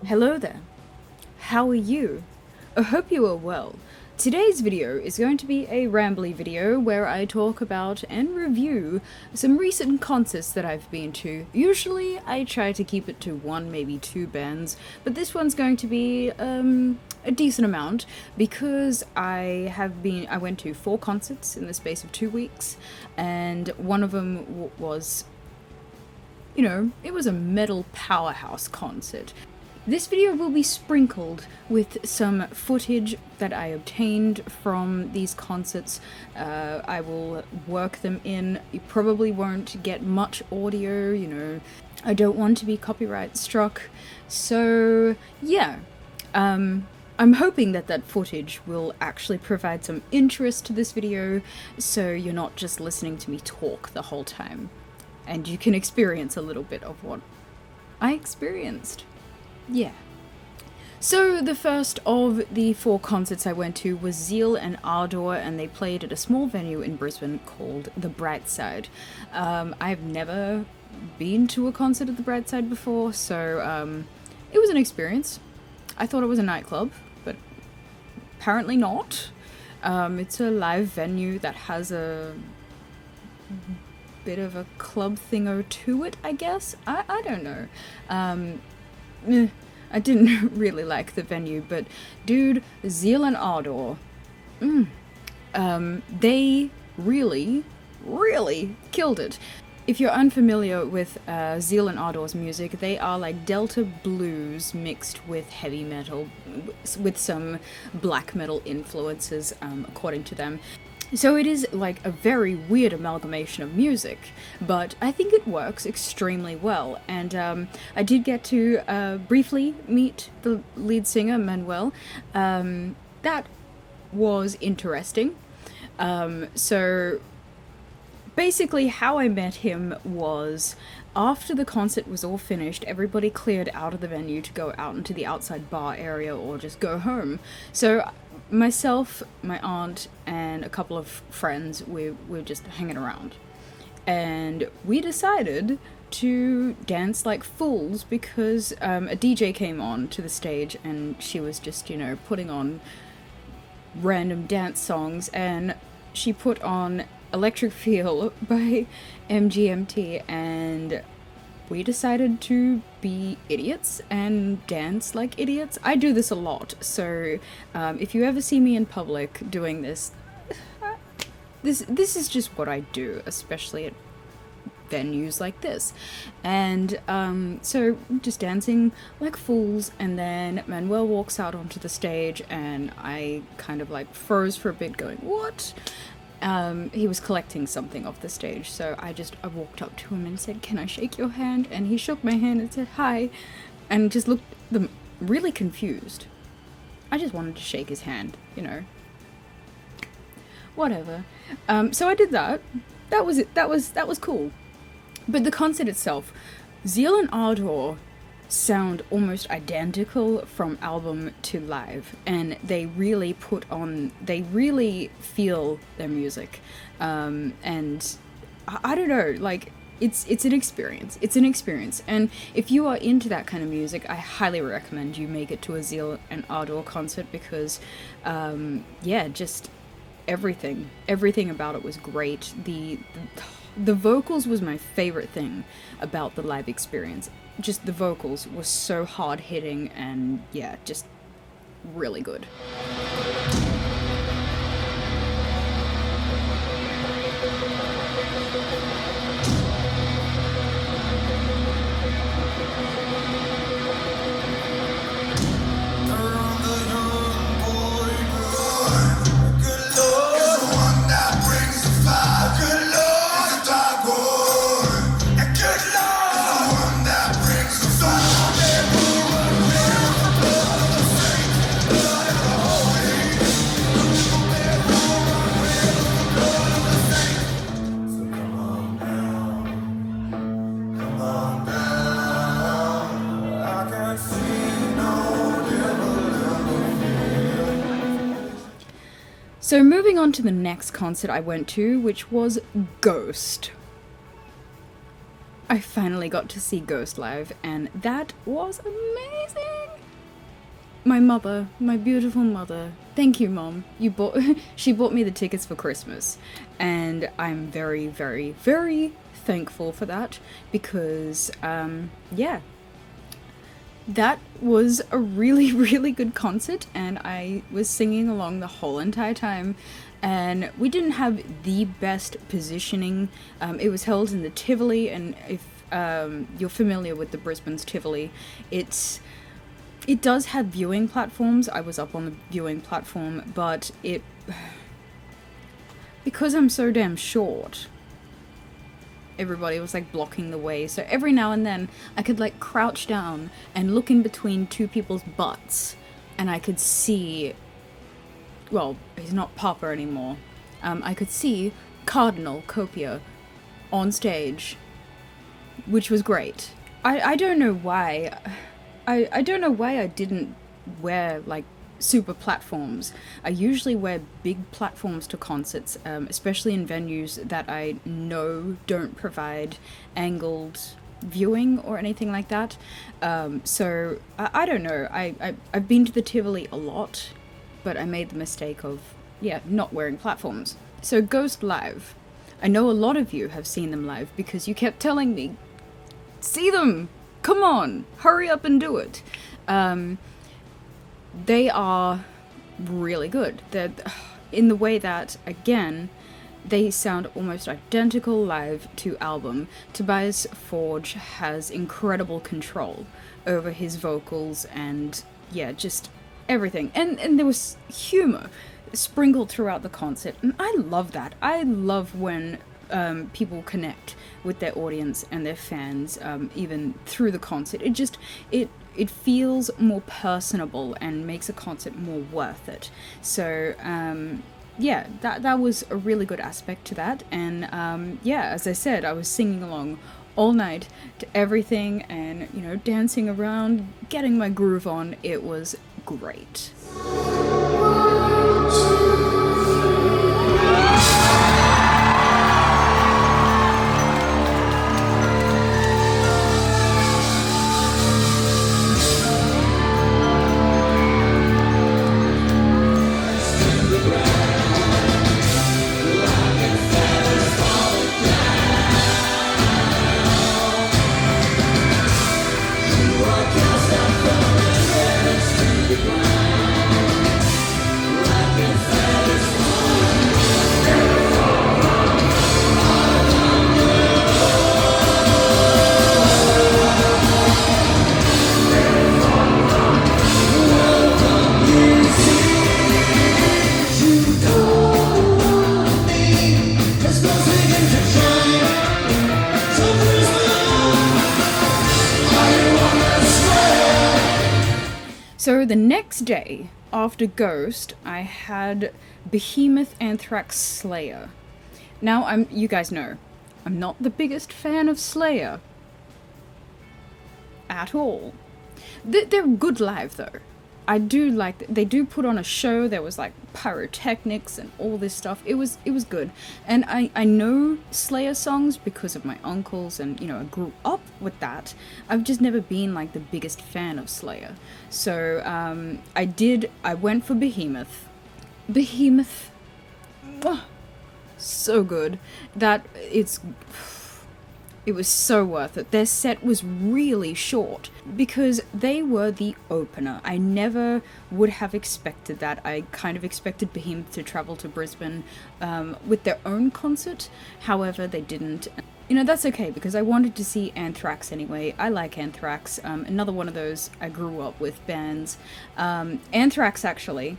Hello there. How are you? I hope you are well. Today's video is going to be a rambly video where I talk about and review some recent concerts that I've been to. Usually I try to keep it to one, maybe two bands, but this one's going to be a decent amount because I went to 4 concerts in the space of 2 weeks, and one of them was, it was a metal powerhouse concert. This video will be sprinkled with some footage that I obtained from these concerts. I will work them in. You probably won't get much audio, I don't want to be copyright struck. So, yeah. I'm hoping that footage will actually provide some interest to this video, so you're not just listening to me talk the whole time. And you can experience a little bit of what I experienced. Yeah. So the first of the 4 concerts I went to was Zeal Ardor, and they played at a small venue in Brisbane called The Bright Side. I've never been to a concert at The Bright Side before, so it was an experience. I thought it was a nightclub, but apparently not. It's a live venue that has a bit of a club thingo to it, I guess. I don't know. I didn't really like the venue, but dude, Zeal Ardor, they really killed it. If you're unfamiliar with Zeal Ardor's music, they are like Delta blues mixed with heavy metal, with some black metal influences, according to them. So it is like a very weird amalgamation of music, but I think it works extremely well. And I did get to briefly meet the lead singer, Manuel. That was interesting. So basically how I met him was after the concert was all finished, everybody cleared out of the venue to go out into the outside bar area or just go home. So myself, my aunt, and a couple of friends, we were just hanging around. And we decided to dance like fools because a DJ came on to the stage and she was just, putting on random dance songs, and she put on Electric Feel by MGMT, and we decided to be idiots and dance like idiots. I do this a lot, so if you ever see me in public doing this, this is just what I do, especially at venues like this. And so just dancing like fools, and then Manuel walks out onto the stage, and I kind of like froze for a bit going, what? He was collecting something off the stage, so I walked up to him and said, "Can I shake your hand?" And he shook my hand and said, "Hi," and just looked at them really confused. I just wanted to shake his hand, Whatever. So I did that. That was it. That was cool. But the concert itself, Zeal Ardor sound almost identical from album to live, and they really feel their music, and I don't know, like it's an experience. And if you are into that kind of music, I highly recommend you make it to a Zeal Ardor concert because just everything about it was great. The vocals was my favorite thing about the live experience. Just the vocals were so hard-hitting and, just really good. So moving on to the next concert I went to, which was Ghost. I finally got to see Ghost live, and that was amazing. My mother, my beautiful mother, thank you, Mom. She bought me the tickets for Christmas, and I'm very, very, very thankful for that, because yeah, that was a really, really good concert, and I was singing along the whole entire time. And we didn't have the best positioning. It was held in the Tivoli, and if you're familiar with the Brisbane's Tivoli, it does have viewing platforms. I was up on the viewing platform, but because I'm so damn short, everybody was like blocking the way. So every now and then I could like crouch down and look in between two people's butts, and I could see, well, he's not Papa anymore. I could see Cardinal Copia on stage, which was great. I don't know why. I don't know why I didn't wear like super platforms. I usually wear big platforms to concerts, especially in venues that I know don't provide angled viewing or anything like that. So I don't know. I've been to the Tivoli a lot, but I made the mistake of, not wearing platforms. So Ghost live. I know a lot of you have seen them live because you kept telling me, see them! Come on! Hurry up and do it! They are really good. They're in the way that, again, they sound almost identical live to album. Tobias Forge has incredible control over his vocals and, just everything. And there was humor sprinkled throughout the concert, and I love that. I love when people connect with their audience and their fans, even through the concert. It feels more personable and makes a concert more worth it. So that was a really good aspect to that. And as I said, I was singing along all night to everything, and dancing around, getting my groove on. It was great. So the next day, after Ghost, I had Behemoth, Anthrax, Slayer. Now, you guys know, I'm not the biggest fan of Slayer. At all. They're good live, though. I do like, they do put on a show. There was like pyrotechnics and all this stuff. It was good. And I know Slayer songs because of my uncles, and I grew up with that. I've just never been like the biggest fan of Slayer. So I went for Behemoth. Behemoth, so good that it was so worth it. Their set was really short because they were the opener. I never would have expected that. I kind of expected Behemoth to travel to Brisbane with their own concert. However, they didn't. That's okay because I wanted to see Anthrax anyway. I like Anthrax. Another one of those I grew up with bands. Anthrax actually,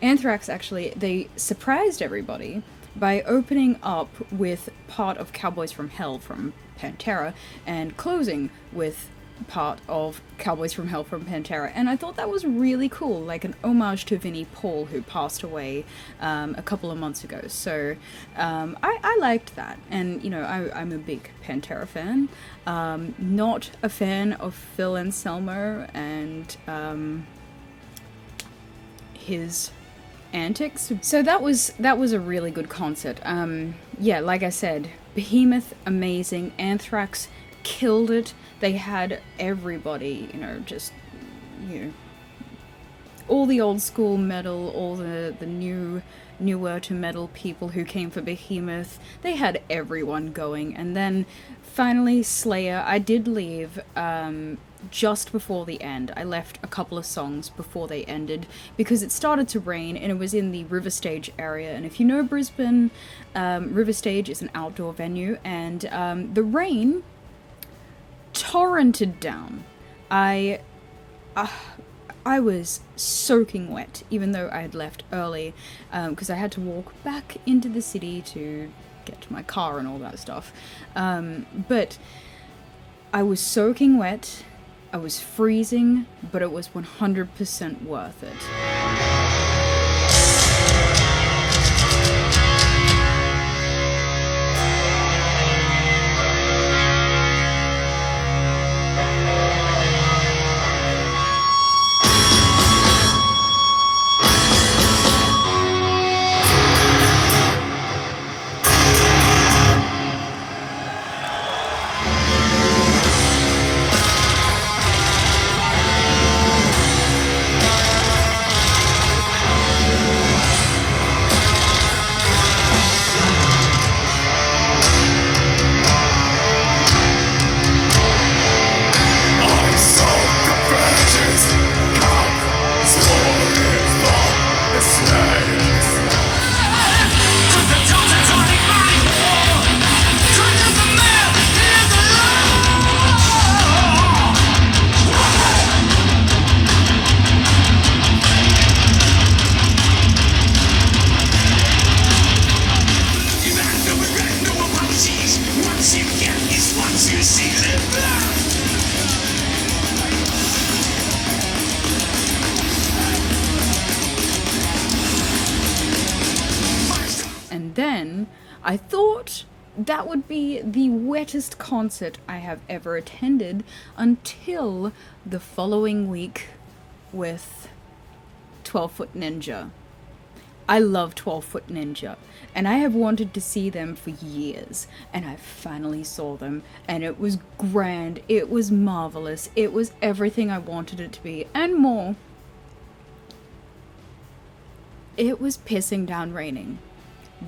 they surprised everybody by opening up with part of Cowboys from Hell from Pantera and closing with part of Cowboys from Hell from Pantera. And I thought that was really cool, like an homage to Vinnie Paul, who passed away a couple of months ago. So I liked that. And, I'm a big Pantera fan. Not a fan of Phil Anselmo and his antics. So that was a really good concert. Like I said, Behemoth, amazing. Anthrax killed it. They had everybody, just, all the old school metal, all the newer to metal people who came for Behemoth. They had everyone going. And then finally Slayer. I did leave just before the end. I left a couple of songs before they ended because it started to rain and it was in the River Stage area. And if you know Brisbane, River Stage is an outdoor venue, and the rain torrented down. I was soaking wet, even though I had left early, because I had to walk back into the city to get to my car and all that stuff. But I was soaking wet, I was freezing, but it was 100% worth it. Then I thought that would be the wettest concert I have ever attended until the following week with 12 Foot Ninja. I love 12 Foot Ninja, and I have wanted to see them for years, and I finally saw them, and it was grand, it was marvelous, it was everything I wanted it to be, and more. It was pissing down raining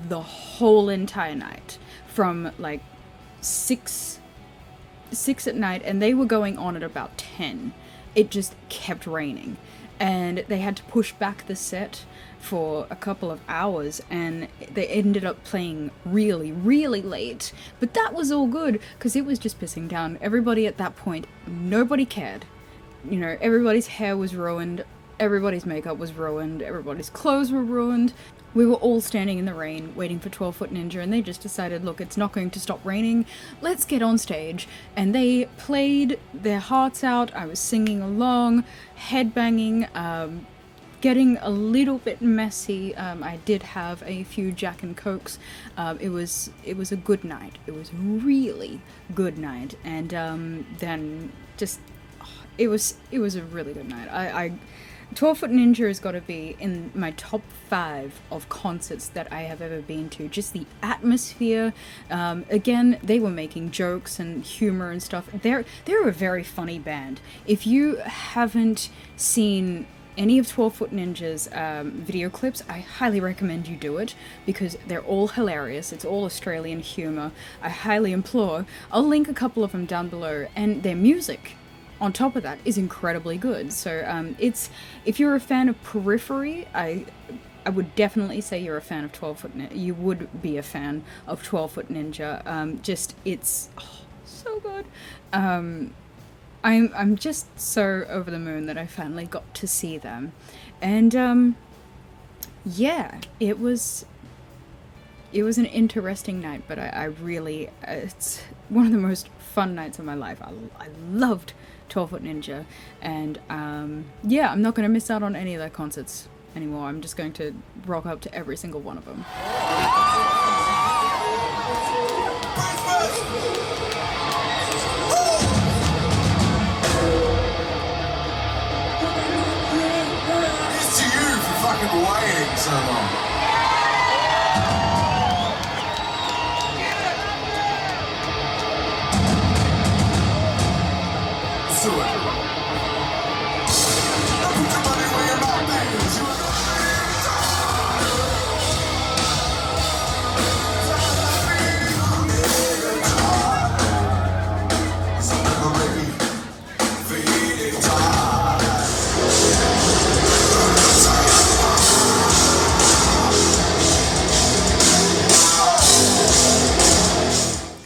the whole entire night, from like 6 at night, and they were going on at about 10. It just kept raining, and they had to push back the set for a couple of hours, and they ended up playing really, really late. But that was all good, because it was just pissing down. Everybody at that point, nobody cared. Everybody's hair was ruined, everybody's makeup was ruined, everybody's clothes were ruined. We were all standing in the rain, waiting for 12 Foot Ninja, and they just decided, look, it's not going to stop raining, let's get on stage. And they played their hearts out. I was singing along, headbanging, getting a little bit messy. I did have a few Jack and Cokes. It was a good night. It was a really good night. And then just, it was a really good night. 12 Foot Ninja has got to be in my top 5 of concerts that I have ever been to. Just the atmosphere. Again, they were making jokes and humor and stuff. They're a very funny band. If you haven't seen any of 12 Foot Ninja's video clips, I highly recommend you do it, because they're all hilarious. It's all Australian humor. I highly implore. I'll link a couple of them down below, and their music on top of that is incredibly good. So if you're a fan of Periphery, I would definitely say you're a fan of 12 Foot Ninja. You would be a fan of 12 Foot Ninja. It's so good. I'm just so over the moon that I finally got to see them. And yeah, it was an interesting night, but I really, it's one of the most fun nights of my life. I loved 12 Foot Ninja, and yeah, I'm not going to miss out on any of their concerts anymore. I'm just going to rock up to every single one of them. Here's to you for fucking waiting so long. let's do it. Now put your money where your mouth is.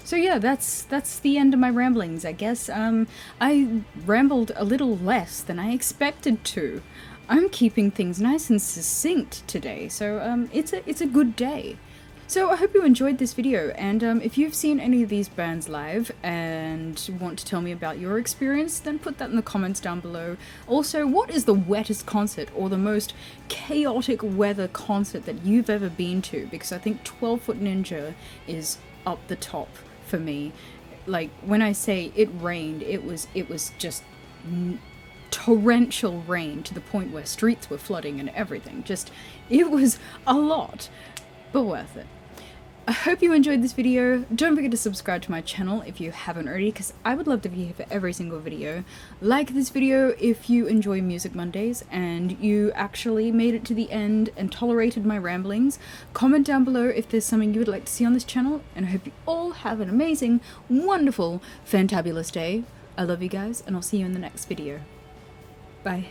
So yeah, that's the end of my ramblings, I guess. I rambled a little less than I expected to. I'm keeping things nice and succinct today, so it's a good day. So I hope you enjoyed this video, and if you've seen any of these bands live and want to tell me about your experience, then put that in the comments down below. Also, what is the wettest concert or the most chaotic weather concert that you've ever been to? Because I think 12 Foot Ninja is up the top for me. Like, when I say it rained, it was just torrential rain to the point where streets were flooding and everything. Just, it was a lot, but worth it. I hope you enjoyed this video. Don't forget to subscribe to my channel if you haven't already, because I would love to be here for every single video. Like this video if you enjoy Music Mondays and you actually made it to the end and tolerated my ramblings. Comment down below if there's something you would like to see on this channel, and I hope you all have an amazing, wonderful, fantabulous day. I love you guys, and I'll see you in the next video. Bye.